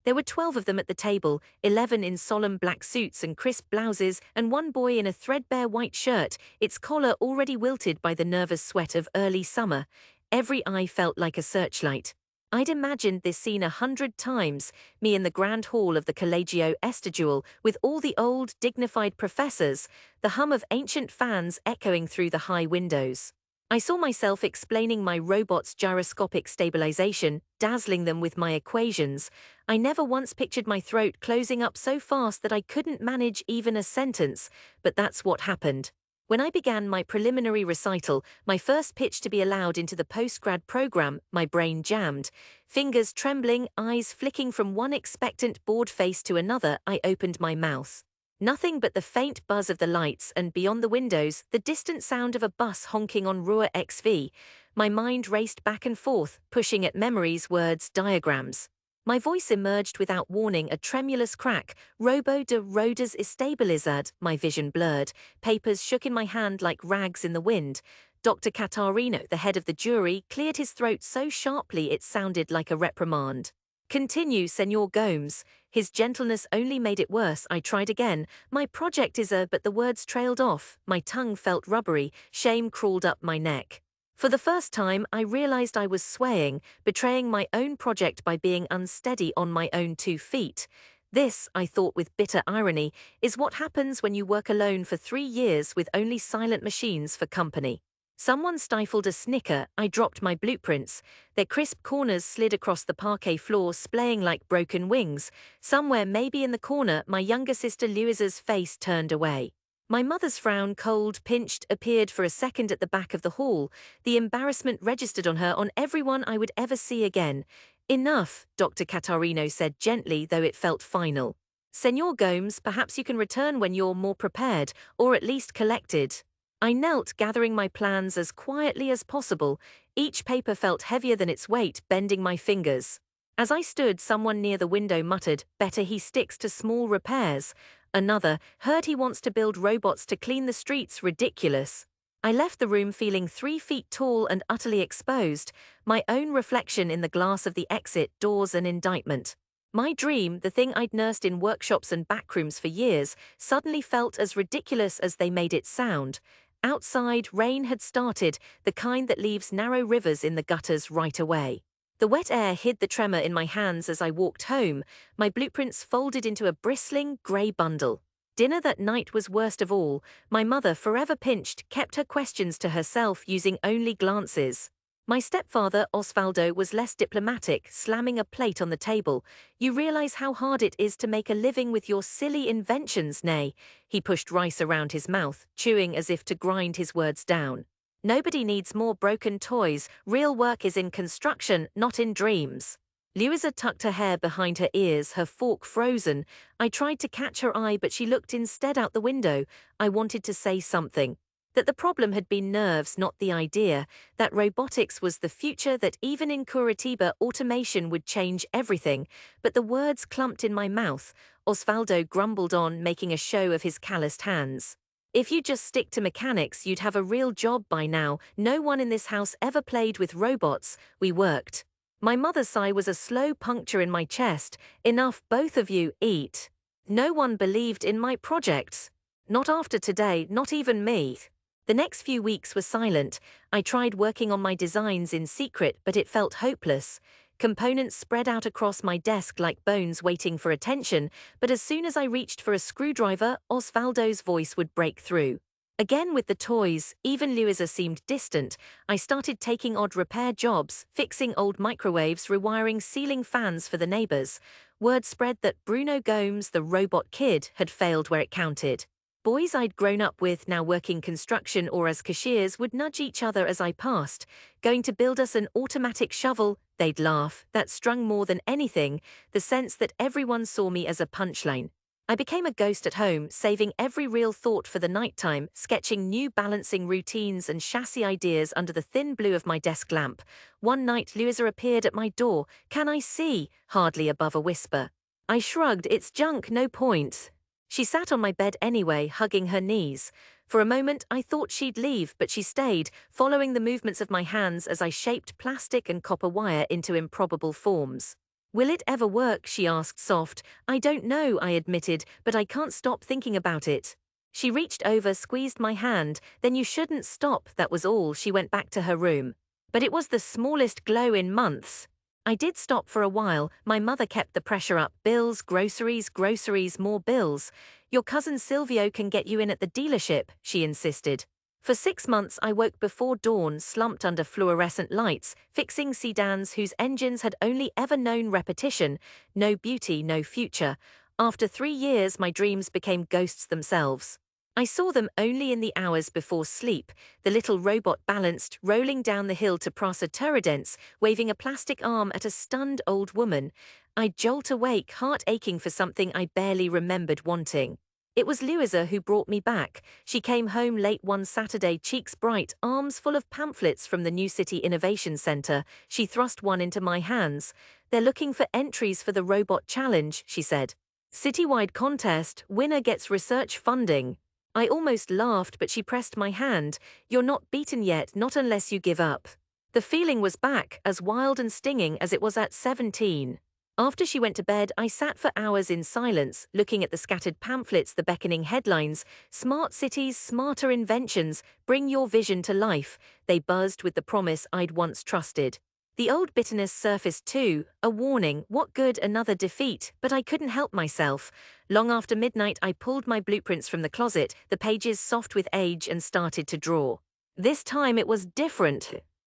There were 12 of them at the table, 11 in solemn black suits and crisp blouses, and one boy in a threadbare white shirt, its collar already wilted by the nervous sweat of early summer. Every eye felt like a searchlight. I'd imagined this scene 100 times, me in the grand hall of the Collegio Estidual, with all the old, dignified professors, the hum of ancient fans echoing through the high windows. I saw myself explaining my robot's gyroscopic stabilization, dazzling them with my equations. I never once pictured my throat closing up so fast that I couldn't manage even a sentence, but that's what happened. When I began my preliminary recital, my first pitch to be allowed into the postgrad program, my brain jammed. Fingers trembling, eyes flicking from one expectant bored face to another, I opened my mouth. Nothing but the faint buzz of the lights and, beyond the windows, the distant sound of a bus honking on Ruhr XV. My mind raced back and forth, pushing at memories, words, diagrams. My voice emerged without warning, a tremulous crack. Robo de rodas estabilizad, my vision blurred. Papers shook in my hand like rags in the wind. Dr. Catarino, the head of the jury, cleared his throat so sharply it sounded like a reprimand. Continue, Senor Gomes. His gentleness only made it worse. I tried again. My project is but the words trailed off. My tongue felt rubbery. Shame crawled up my neck. For the first time, I realized I was swaying, betraying my own project by being unsteady on my own 2 feet. This, I thought with bitter irony, is what happens when you work alone for 3 years with only silent machines for company. Someone stifled a snicker. I dropped my blueprints. Their crisp corners slid across the parquet floor, splaying like broken wings. Somewhere, maybe in the corner, my younger sister Louisa's face turned away. My mother's frown, cold, pinched, appeared for a second at the back of the hall. The embarrassment registered on her, on everyone I would ever see again. Enough, Dr. Catarino said gently, though it felt final. Senor Gomes, perhaps you can return when you're more prepared, or at least collected. I knelt, gathering my plans as quietly as possible. Each paper felt heavier than its weight, bending my fingers. As I stood, someone near the window muttered, "Better he sticks to small repairs." Another, "Heard he wants to build robots to clean the streets, ridiculous." I left the room feeling 3 feet tall and utterly exposed, my own reflection in the glass of the exit doors an indictment. My dream, the thing I'd nursed in workshops and backrooms for years, suddenly felt as ridiculous as they made it sound. Outside, rain had started, the kind that leaves narrow rivers in the gutters right away. The wet air hid the tremor in my hands as I walked home, my blueprints folded into a bristling, grey bundle. Dinner that night was worst of all. My mother, forever pinched, kept her questions to herself, using only glances. My stepfather, Osvaldo, was less diplomatic, slamming a plate on the table. "You realize how hard it is to make a living with your silly inventions, nay?" He pushed rice around his mouth, chewing as if to grind his words down. "Nobody needs more broken toys. Real work is in construction, not in dreams." Louisa tucked her hair behind her ears, her fork frozen. I tried to catch her eye, but she looked instead out the window. I wanted to say something. That the problem had been nerves, not the idea. That robotics was the future, that even in Curitiba automation would change everything. But the words clumped in my mouth. Osvaldo grumbled on, making a show of his calloused hands. "If you just stick to mechanics, you'd have a real job by now. No one in this house ever played with robots. We worked." My mother's sigh was a slow puncture in my chest. "Enough, both of you, eat." No one believed in my projects. Not after today, not even me. The next few weeks were silent. I tried working on my designs in secret, but it felt hopeless. Components spread out across my desk like bones waiting for attention, but as soon as I reached for a screwdriver, Osvaldo's voice would break through. Again with the toys, even Louisa seemed distant. I started taking odd repair jobs, fixing old microwaves, rewiring ceiling fans for the neighbors. Word spread that Bruno Gomes, the robot kid, had failed where it counted. Boys I'd grown up with, now working construction or as cashiers, would nudge each other as I passed. "Going to build us an automatic shovel?" They'd laugh. That strung more than anything, the sense that everyone saw me as a punchline. I became a ghost at home, saving every real thought for the nighttime, sketching new balancing routines and chassis ideas under the thin blue of my desk lamp. One night Louisa appeared at my door. "Can I see?" hardly above a whisper. I shrugged. "It's junk, no point." She sat on my bed anyway, hugging her knees. For a moment I thought she'd leave, but she stayed, following the movements of my hands as I shaped plastic and copper wire into improbable forms. Will it ever work? She asked soft. I don't know, I admitted, but I can't stop thinking about it. She reached over, squeezed my hand. Then you shouldn't stop, that was all. She went back to her room. But it was the smallest glow in months. I did stop for a while. My mother kept the pressure up. Bills, groceries, more bills. Your cousin Silvio can get you in at the dealership, she insisted. For 6 months I woke before dawn, slumped under fluorescent lights, fixing sedans whose engines had only ever known repetition, no beauty, no future. After 3 years my dreams became ghosts themselves. I saw them only in the hours before sleep, the little robot balanced, rolling down the hill to Prasa Turridence, waving a plastic arm at a stunned old woman. I'd jolt awake, heart aching for something I barely remembered wanting. It was Louisa who brought me back. She came home late one Saturday, cheeks bright, arms full of pamphlets from the New City Innovation Center. She thrust one into my hands. They're looking for entries for the Robot Challenge, she said. Citywide contest, winner gets research funding. I almost laughed, but she pressed my hand. You're not beaten yet, not unless you give up. The feeling was back, as wild and stinging as it was at 17. After she went to bed, I sat for hours in silence, looking at the scattered pamphlets, the beckoning headlines. Smart cities, smarter inventions, bring your vision to life. They buzzed with the promise I'd once trusted. The old bitterness surfaced too, a warning, what good another defeat, but I couldn't help myself. Long after midnight I pulled my blueprints from the closet, the pages soft with age, and started to draw. This time it was different.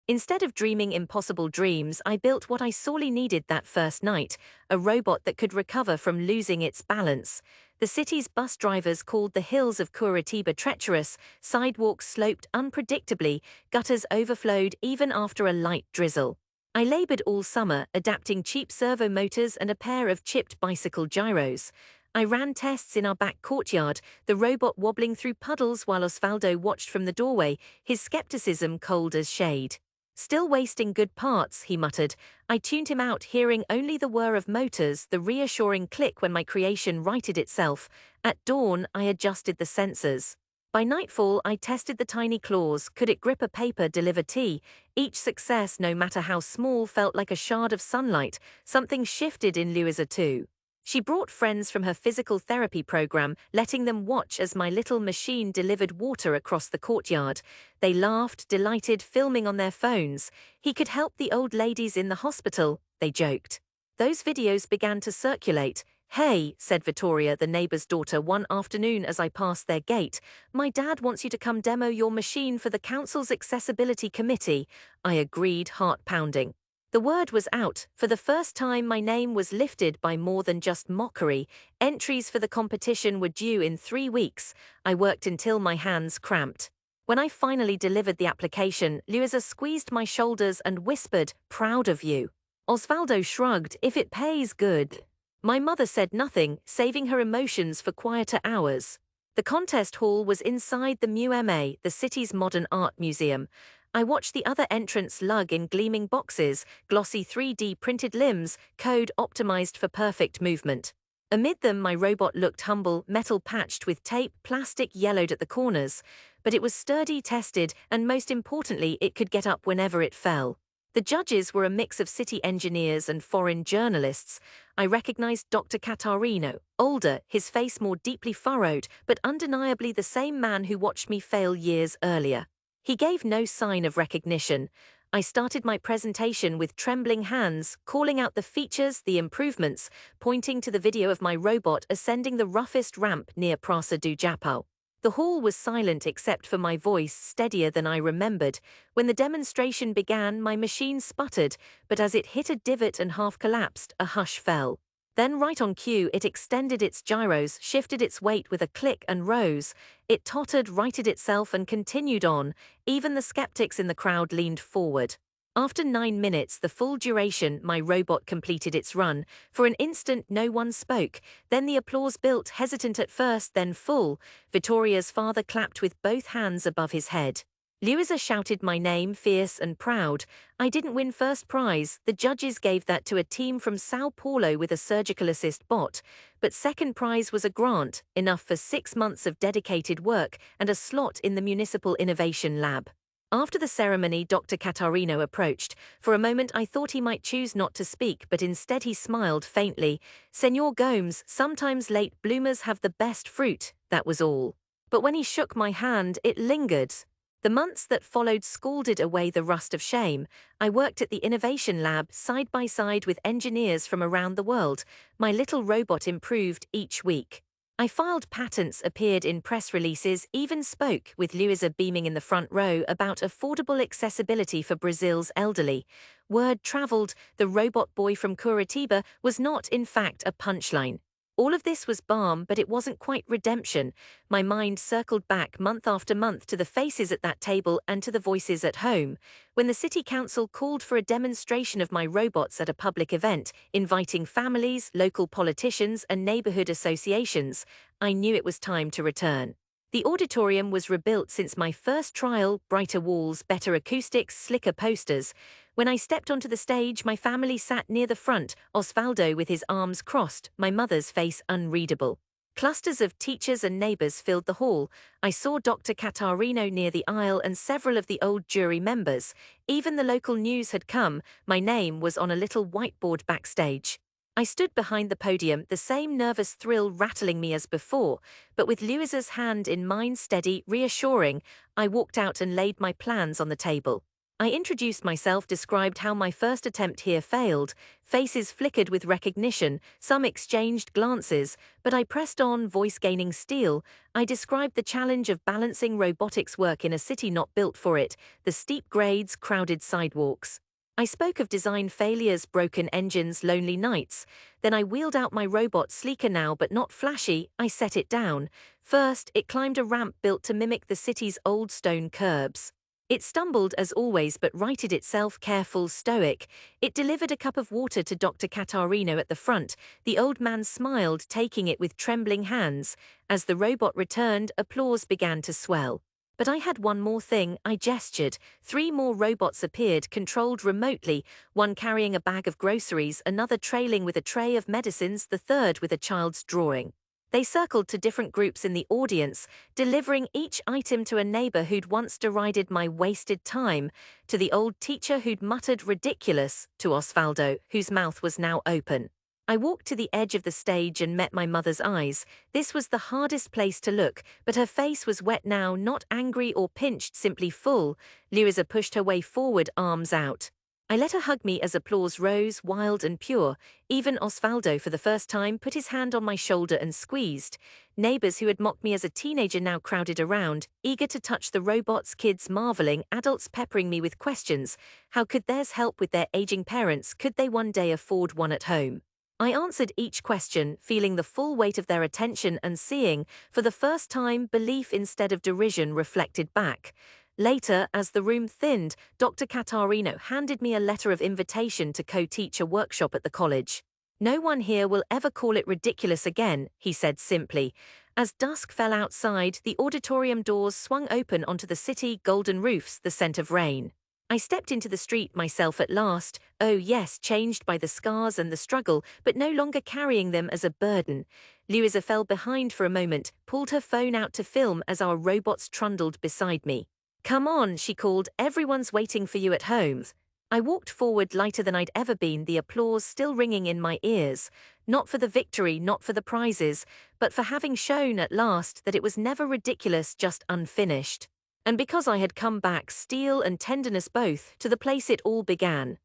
Instead of dreaming impossible dreams, I built what I sorely needed that first night, a robot that could recover from losing its balance. The city's bus drivers called the hills of Curitiba treacherous, sidewalks sloped unpredictably, gutters overflowed even after a light drizzle. I labored all summer, adapting cheap servo motors and a pair of chipped bicycle gyros. I ran tests in our back courtyard, the robot wobbling through puddles while Osvaldo watched from the doorway, his skepticism cold as shade. Still wasting good parts, he muttered. I tuned him out, hearing only the whir of motors, the reassuring click when my creation righted itself. At dawn, I adjusted the sensors. By nightfall, I tested the tiny claws. Could it grip a paper, deliver tea? Each success, no matter how small, felt like a shard of sunlight. Something shifted in Louisa too. She brought friends from her physical therapy program, letting them watch as my little machine delivered water across the courtyard. They laughed, delighted, filming on their phones. He could help the old ladies in the hospital, they joked. Those videos began to circulate. Hey, said Vittoria, the neighbor's daughter, one afternoon as I passed their gate, my dad wants you to come demo your machine for the council's accessibility committee. I agreed, heart pounding. The word was out. For the first time, my name was lifted by more than just mockery. Entries for the competition were due in 3 weeks. I worked until my hands cramped. When I finally delivered the application, Louisa squeezed my shoulders and whispered, proud of you. Osvaldo shrugged, if it pays, good. My mother said nothing, saving her emotions for quieter hours. The contest hall was inside the MUMA, the city's modern art museum. I watched the other entrants lug in gleaming boxes, glossy 3D printed limbs, code optimized for perfect movement. Amid them, my robot looked humble, metal patched with tape, plastic yellowed at the corners. But it was sturdy, tested, and most importantly, it could get up whenever it fell. The judges were a mix of city engineers and foreign journalists. I recognized Dr. Catarino, older, his face more deeply furrowed, but undeniably the same man who watched me fail years earlier. He gave no sign of recognition. I started my presentation with trembling hands, calling out the features, the improvements, pointing to the video of my robot ascending the roughest ramp near Praça do Japão. The hall was silent except for my voice, steadier than I remembered. When the demonstration began, my machine sputtered, but as it hit a divot and half collapsed, a hush fell. Then right on cue, it extended its gyros, shifted its weight with a click and rose. It tottered, righted itself and continued on. Even the skeptics in the crowd leaned forward. After 9 minutes, the full duration, my robot completed its run. For an instant, no one spoke. Then the applause built, hesitant at first, then full. Vittoria's father clapped with both hands above his head. Louisa shouted my name, fierce and proud. I didn't win first prize. The judges gave that to a team from Sao Paulo with a surgical assist bot. But second prize was a grant, enough for 6 months of dedicated work and a slot in the Municipal Innovation Lab. After the ceremony, Dr. Catarino approached. For a moment I thought he might choose not to speak, but instead he smiled faintly. Senor Gomes, sometimes late bloomers have the best fruit, that was all. But when he shook my hand, it lingered. The months that followed scalded away the rust of shame. I worked at the innovation lab, side by side with engineers from around the world. My little robot improved each week. I filed patents, appeared in press releases, even spoke, with Luisa beaming in the front row, about affordable accessibility for Brazil's elderly. Word traveled, the robot boy from Curitiba was not, in fact, a punchline. All of this was balm, but it wasn't quite redemption. My mind circled back month after month to the faces at that table and to the voices at home. When the city council called for a demonstration of my robots at a public event, inviting families, local politicians, and neighborhood associations, I knew it was time to return. The auditorium was rebuilt since my first trial, brighter walls, better acoustics, slicker posters. When I stepped onto the stage, my family sat near the front, Osvaldo with his arms crossed, my mother's face unreadable. Clusters of teachers and neighbors filled the hall. I saw Dr. Catarino near the aisle and several of the old jury members. Even the local news had come. My name was on a little whiteboard backstage. I stood behind the podium, the same nervous thrill rattling me as before, but with Luisa's hand in mine, steady, reassuring. I walked out and laid my plans on the table. I introduced myself, described how my first attempt here failed. Faces flickered with recognition, some exchanged glances, but I pressed on, voice gaining steel. I described the challenge of balancing robotics work in a city not built for it, the steep grades, crowded sidewalks. I spoke of design failures, broken engines, lonely nights. Then I wheeled out my robot, sleeker now but not flashy. I set it down. First, it climbed a ramp built to mimic the city's old stone curbs. It stumbled as always but righted itself, careful, stoic. It delivered a cup of water to Dr. Catarino at the front. The old man smiled, taking it with trembling hands. As the robot returned, applause began to swell. But I had one more thing. I gestured. 3 more robots appeared, controlled remotely, one carrying a bag of groceries, another trailing with a tray of medicines, the third with a child's drawing. They circled to different groups in the audience, delivering each item to a neighbor who'd once derided my wasted time, to the old teacher who'd muttered ridiculous, to Osvaldo, whose mouth was now open. I walked to the edge of the stage and met my mother's eyes. This was the hardest place to look, but her face was wet now, not angry or pinched, simply full. Luisa pushed her way forward, arms out. I let her hug me as applause rose, wild and pure. Even Osvaldo, for the first time, put his hand on my shoulder and squeezed. Neighbors who had mocked me as a teenager now crowded around, eager to touch the robots, kids marveling, adults peppering me with questions. How could theirs help with their aging parents? Could they one day afford one at home? I answered each question, feeling the full weight of their attention and seeing, for the first time, belief instead of derision reflected back. Later, as the room thinned, Dr. Catarino handed me a letter of invitation to co-teach a workshop at the college. "No one here will ever call it ridiculous again," he said simply. As dusk fell outside, the auditorium doors swung open onto the city, golden roofs, the scent of rain. I stepped into the street myself at last, oh yes, changed by the scars and the struggle, but no longer carrying them as a burden. Luisa fell behind for a moment, pulled her phone out to film as our robots trundled beside me. "Come on," she called, "everyone's waiting for you at home." I walked forward lighter than I'd ever been, the applause still ringing in my ears. Not for the victory, not for the prizes, but for having shown at last that it was never ridiculous, just unfinished. And because I had come back, steel and tenderness both, to the place it all began.